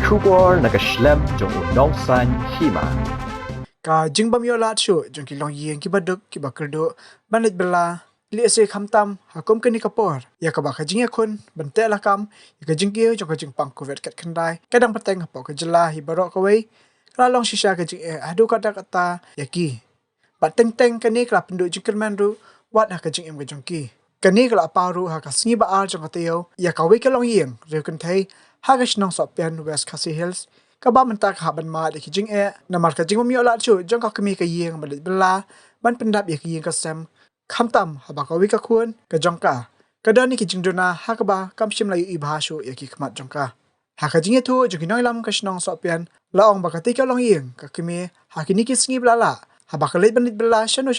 Shubor nakaslem jong udongsan Hima. Ka jingbam yo lat shu jong ki Longïing ki baduk ki bakerdo banit bela li ase khamtam hakum kani kapor ya ka ba ka Jingeh kun bante la kam ya ka Jingeh jong ka jingpang kuvet kat khandai kadang pateng hapo ka jela hi barok ka wei kala long shisha ka Jingeh adu kata kata ya ki ba teng teng kani kala pendu jingkerman ru wat ha ka Jingeh ka jong ki kani kala paru ha ka sngi ba ar jong ka teo ya ka wei ka Longïing re kun thai ha ka Shnong Sohpian West Khasi Hills ka ba mentak ha ban ma de ki Jingeh namar ka jingbam yo lat shu jong ka kemi ka yeng balit bela ban pendap ya ki yeng ka sem khamtam haba ka wika kun ka jongka kadani ki jingdona hakaba kamshim layu ibhashu ya ki khmat jongka haka Jingeh thu jogi noilam ka Shnong Sohpian laong bakati ka Longïing ka kimi hakini ki sngi blala haba ka leit banit bela shanu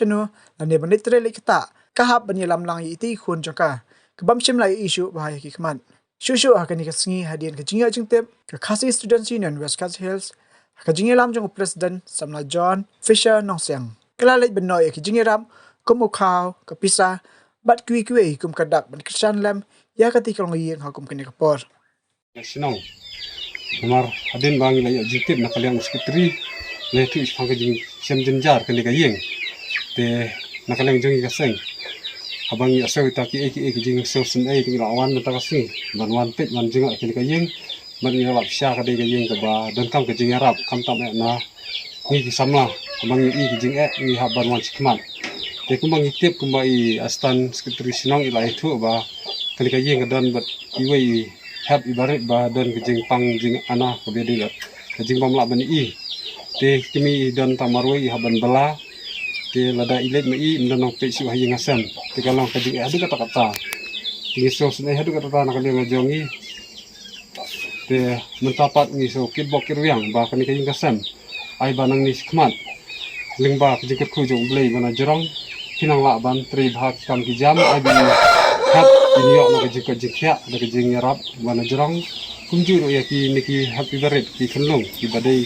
la ne banit tre lekta ka hab bani lam lang yi ti khun jongka ka bamshim layu ishu bahaya ki khmat shushu hakani ka sngi hadian ka Jingeh jingtep ka Khasi Students Union West Khasi Hills haka Jingeh lam jong president samla John Fisher Nongsiang kala leit benoy ya ki Jingeh ram kum ukhaw kapisa bat kui kum kadap ban kristan lam ya ketika Longïing hakum kini kapor Shnong Umar hadin bangi la jitip nak kalian sekretari le tu isfang jing sem jenjar kani ka yeng te nak kalian jing ka seng abang ya sawi ta ki eki jing so sen ai ki lawan ta ka sing ban wan pet man jing kani ka yeng ban ni lap sha ka de ka yeng ka ba dan kam ka jing arab kam tam na ni ki samla abang i ki jing ni haban wan sikmat te kumbang itip kumbai astan sekretari Shnong ila itu ba kali ka yeng dan bat iwei help ibarat ba dan ke jing pang jing ana ke bedi ke jing bam la ban i te kimi dan tamaroi haban bela te lada ilet me i dan nong pe si hayi ngasam te kalong ke jing adu kata kata tingi so senai adu kata kata nak kali ngajongi te mentapat ni so kitbok kirwiang ba kani ke jing ngasam ai banang ni skmat lingba ke jing ku jong blei bana jerong kinang la ban tri bhag kam ki jam ai bi hap ini yo nak jing jingkya nak jing yarap mana jerong kunju ya ki niki happy baret ki kenlong ki badai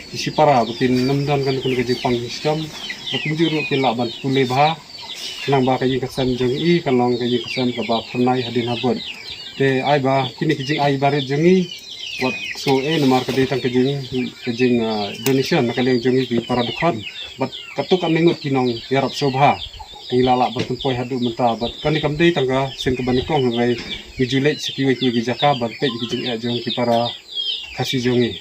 ki sipara bukin namdan kan kun jing pang system kunju ro ki la ban kule bha nang ba ka jing kasan jong i kalong ka jing kasan ka ba pernai hadin habon te ai ba kini ki jing ai baret jongi wat so namar ka detang ka jing donation nak kaleng jongi ki para dukhan bat katuk amingut kinong yarap sobha ilala bertumpoi hadu menta bat kan ikam dei tangga sen ke banikong ngai ngijulet sekiwe ki jaka bat pe ki jing jong ki para Khasi jongi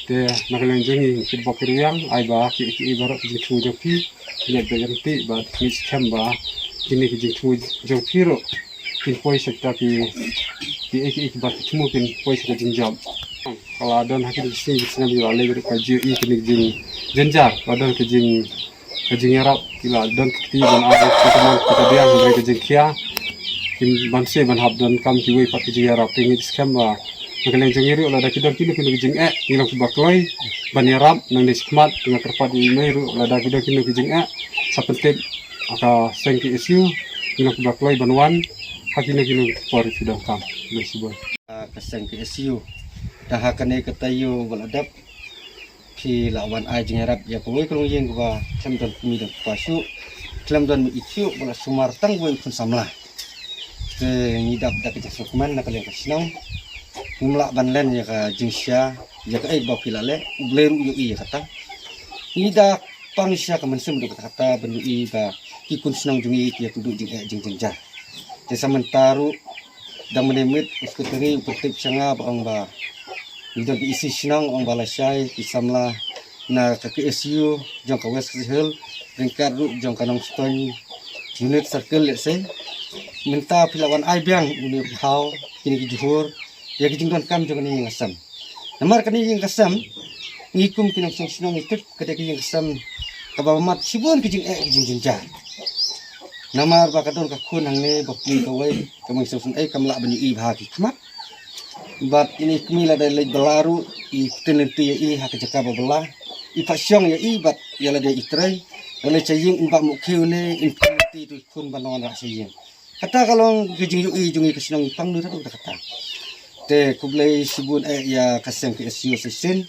te nakaleng jongi ki bokiriang ai ba ki ibarat ki thu joki ne be yang ti bat ki khamba kini ki jing thu jong piro kin poi sekta ki bat thumu kin poi sekta jing jam kala don hakil si senam yo ale ka ji i kini jing jenjar badon ki jing yarap kila don ti ban ada teman kita dia dari ke jingkia kim banse ban hab don kam ki wei pat ki yarap tingi skam ba makaleng jingiri ola da kidon kilo jing ngilang ki bakloi ban yarap nang de skmat tinga kerpat di meru ola da kidon kilo ki jing sapentep aka sengki isu ngilang ki bakloi ban wan hakino kilo por sidang kam lesibon ka sengki isu dah hakane katayo baladap ki lawan ai jing arab ya ko ko yeng ba klam don mi don pasu klam don mi ichu bala sumar tang wei kun samla te ni dap dak ke sukman na kaleng Shnong ngumla ban len ya ka jingsya ya ka ai ba pilale bleru yo i kata ni da pangsya ka mensum do kata bendu i ba ki kun Shnong jungi ya kudu jing jar te samentaru dang menemit sekretari pertip sanga ba ang ba Nidon di isi Shnong ong balasai isamla na ka KSU jong ka West Khasi Hills ringkat ru jong ka nong stone unit circle let's say minta pilawan ai biang ni how kini ki juhur ya ki jingdon kam jong ni ngasam namar kani jing kasam ngikum kinong Shnong itu kada ki jing kasam ka ba mat sibun ki jing jinjar namar ba kadon ka kun hang ne bokni ka wei ka mong sun ai kam la bani i bha ki khmat bat ini kemila dari belaru i tenenti i hak jaka babla i pasyong ya i bat yala de itrai oleh caying mbak mukhiu ne infinity tu kun banon ra saying kata kalau gejing yu i jungi ke Shnong pang nu kata te kublai sibun ya kasem ke SU sen